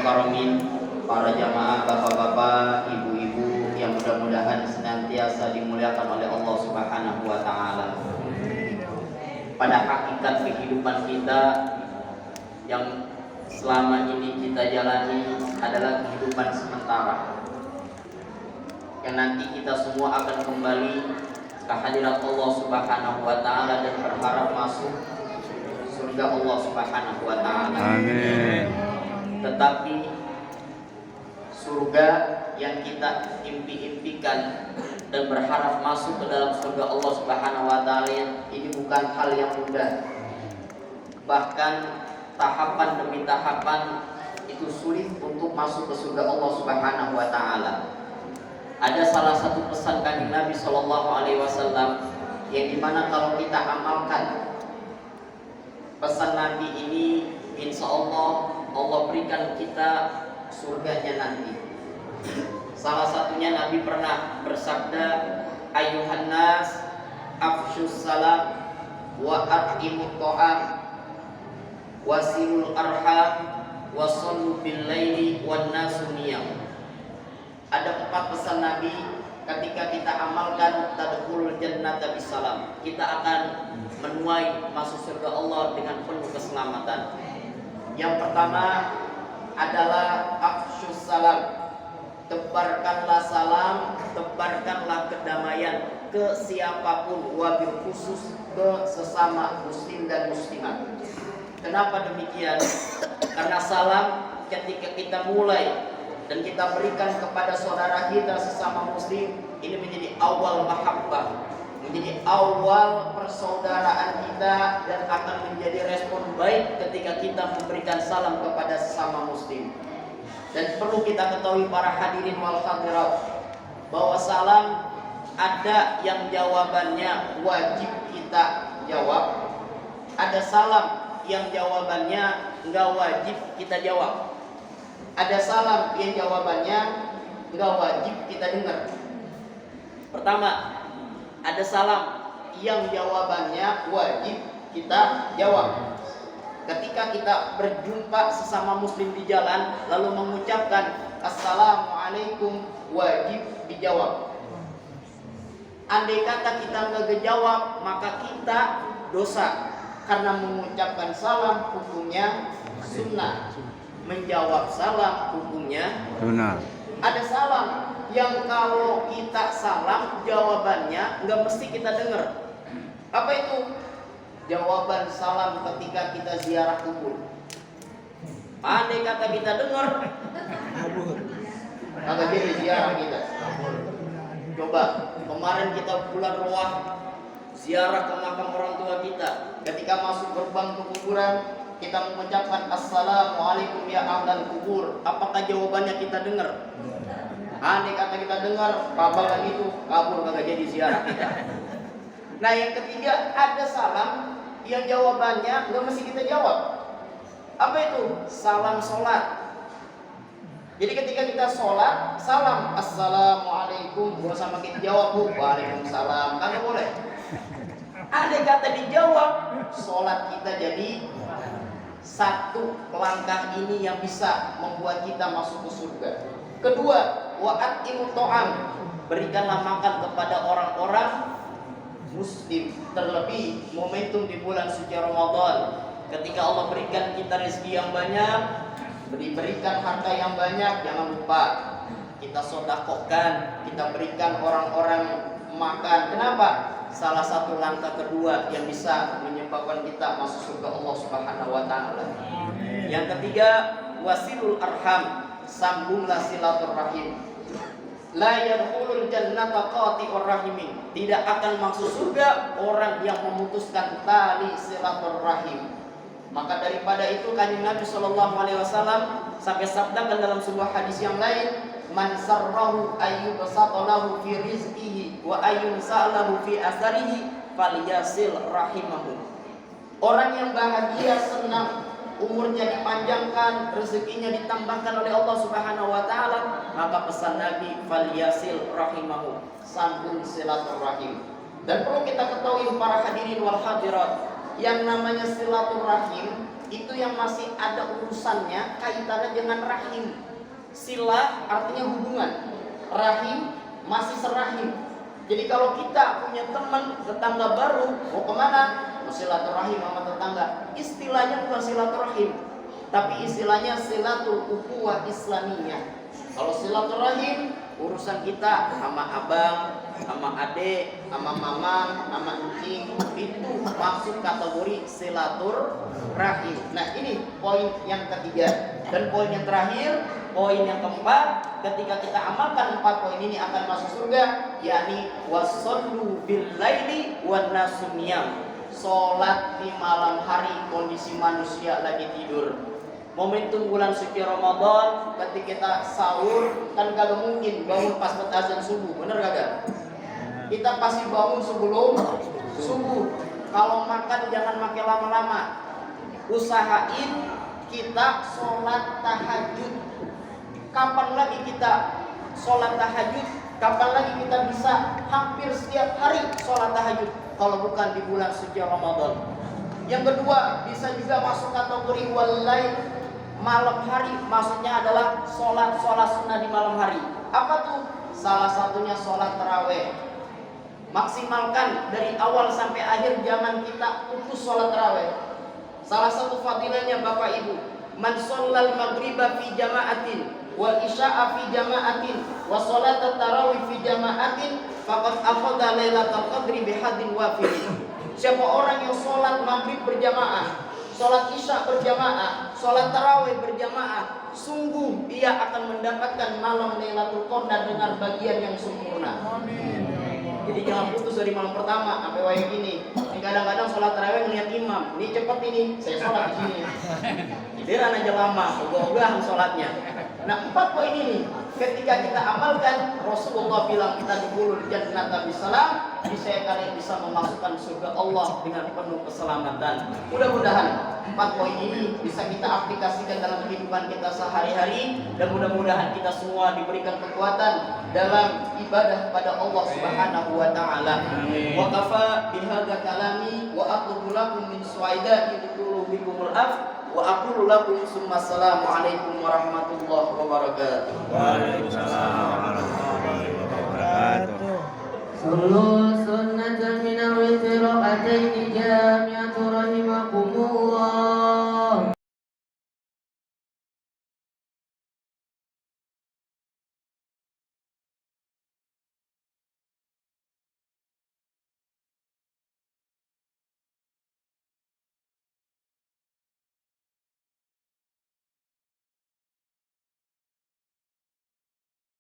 mukarramin, para jamaah bapak-bapak, ibu-ibu yang mudah-mudahan senantiasa dimuliakan oleh Allah Subhanahu wa taala. Pada hakikat kehidupan kita yang selama ini kita jalani adalah kehidupan sementara, yang nanti kita semua akan kembali ke hadirat Allah Subhanahu wa taala dan berharap masuk surga Allah Subhanahu wa taala. Amin. Tetapi surga yang kita impi-impikan dan berharap masuk ke dalam surga Allah Subhanahu wa taala ini bukan hal yang mudah. Bahkan tahapan demi tahapan itu sulit untuk masuk ke surga Allah Subhanahu wa taala. Ada salah satu pesan Kanjeng Nabi Shallallahu alaihi wasallam yang dimana kalau kita amalkan pesan Nabi ini, insya Allah Allah berikan kita surganya nanti. Salah satunya Nabi pernah bersabda, Ayuhan nas afshus salam wa at'imut ta'am wasilul arham wasallu bil laili wan nasu niyam. Ada 4 pesan Nabi, ketika kita amalkan tadkhulul jannata bisalam, kita akan menuai masuk surga Allah dengan penuh keselamatan. Yang pertama adalah afshus salam, tebarkanlah salam, tebarkanlah kedamaian ke siapapun, wabil khusus ke sesama muslim dan muslimat. Kenapa demikian? Karena salam ketika kita mulai dan kita berikan kepada saudara kita sesama muslim, ini menjadi awal mahabbah, menjadi awal persaudaraan kita, dan akan menjadi respon baik ketika kita memberikan salam kepada sesama muslim. Dan perlu kita ketahui para hadirin wal hadirat, bahwa salam ada yang jawabannya wajib kita jawab, ada salam yang jawabannya enggak wajib kita jawab. Ada salam yang jawabannya enggak wajib kita dengar. Pertama, ada salam yang jawabannya wajib kita jawab. Ketika kita berjumpa sesama muslim di jalan lalu mengucapkan assalamualaikum, wajib dijawab. Andai kata kita enggak dijawab, maka kita dosa, karena mengucapkan salam hukumnya sunnah, menjawab salam hukumnya Sunnah. Ada salam yang kalau kita salam jawabannya nggak mesti kita dengar. Apa itu? Jawaban salam ketika kita ziarah kubur. Andai kata kita dengar, kagak jadi ziarah kita. Coba kemarin kita bulan Ruah ziarah ke makam orang tua kita. Ketika masuk gerbang ke kuburan, kita mengucapkan assalamualaikum ya ahlal kubur. Apakah jawabannya kita dengar? Andai kata kita dengar, kabal itu kabur, kagak jadi ziarah kita. Nah, yang ketiga, ada salam yang jawabannya nggak mesti kita jawab. Apa itu? Salam sholat. Jadi ketika kita sholat, salam assalamualaikum, bukan sama kita jawab waalaikumsalam, kagak boleh. Andai kata dijawab, sholat kita jadi satu langkah ini yang bisa membuat kita masuk ke surga. Kedua, wa'atimut ta'am, berikanlah makan kepada orang-orang muslim, terlebih momentum di bulan suci Ramadan, ketika Allah berikan kita rezeki yang banyak, diberikan harta yang banyak, jangan lupa kita sedekahkan, kita berikan orang-orang makan. Kenapa? Salah satu langkah kedua yang bisa menyebabkan kita masuk surga Allah Subhanahu wa taala. Yang ketiga, wasilul arham, sambunglah silaturahim. La yadkhulul jannata qati'ur rahimin, tidak akan masuk surga orang yang memutuskan tali silaturahim. Maka daripada itu Kanjeng Nabi sallallahu alaihi wasallam sampai sabdakan dalam sebuah hadis yang lain, man sarrahu ayyubsata lahu fi rizqihi wa ayyunsalahu fi asarihi falyasil rahimahu. Orang yang bahagia, senang, umurnya dipanjangkan, rezekinya ditambahkan oleh Allah Subhanahu wa taala, maka pesan Nabi falyasil rahimahu, sambung silaturahim. Dan perlu kita ketahui para hadirin wal hadirat, yang namanya silaturahim itu yang masih ada urusannya kaitannya dengan rahim. Silah artinya hubungan, rahim masih serahim. Jadi kalau kita punya teman tetangga baru, mau kemana? Mau silaturahim sama tetangga. Istilahnya bukan silaturahim, tapi istilahnya silatul ukhuwah islamiyah. Kalau silaturahim urusan kita sama abang, sama adik, sama mamang, sama encing, itu masuk kategori silaturahim. Nah, ini poin yang ketiga. Dan poin yang terakhir, poin yang keempat, ketika kita amalkan 4 poin ini akan masuk surga, yakni wasallu bil laili wan nasu niyam. Salat di malam hari kondisi manusia lagi tidur. Momentum bulan suci Ramadan, ketika kita sahur kan kagak mungkin bangun pas azan subuh, bener kagak? Kita pasti bangun sebelum subuh. Kalau makan jangan makan lama-lama. Usahain kita sholat tahajud. Kapan lagi kita sholat tahajud? Kapan lagi kita bisa hampir setiap hari sholat tahajud kalau bukan di bulan suci Ramadan? Yang kedua, bisa juga masuk kategori walail, malam hari, maksudnya adalah sholat sunnah di malam hari. Apa tuh? Salah satunya sholat taraweh. Maksimalkan dari awal sampai akhir zaman kita utus sholat taraweh. Salah satu fadilahnya Bapak Ibu, man shallal maghriba fi jama'atin wal isya'a fi jama'atin wa sholat tarawih fi jama'atin faqad akhadha lailatul qadri bihadin wafir. Siapa orang yang sholat maghrib berjamaah, sholat isya berjamaah, sholat tarawih berjamaah, sungguh ia akan mendapatkan malam Lailatul Qadar dengan bagian yang sempurna. Jadi jangan putus dari malam pertama sampai wayang gini. Ini kadang-kadang sholat tarawih ngeliat imam, ini cepet ini, saya sholat di sini. Giliran aja lama, ogah-ogahan sholatnya. Nah, 4 poin ini ketika kita amalkan, Rasulullah bilang kita dibulu di jannah bisalam, bisa kalian bisa memasukkan surga Allah dengan penuh keselamatan. Mudah-mudahan 4 poin ini bisa kita aplikasikan dalam kehidupan kita sehari-hari, dan mudah-mudahan kita semua diberikan kekuatan dalam ibadah kepada Allah Subhanahu wa taala. Wa kafa bihadza kalami wa aqulu lakum min su'aidati qulubikumul af wa aqulu lakum summa assalamu alaikum warahmatullahi wabarakatuh. Waalaikumsalam warahmatullahi wabarakatuh.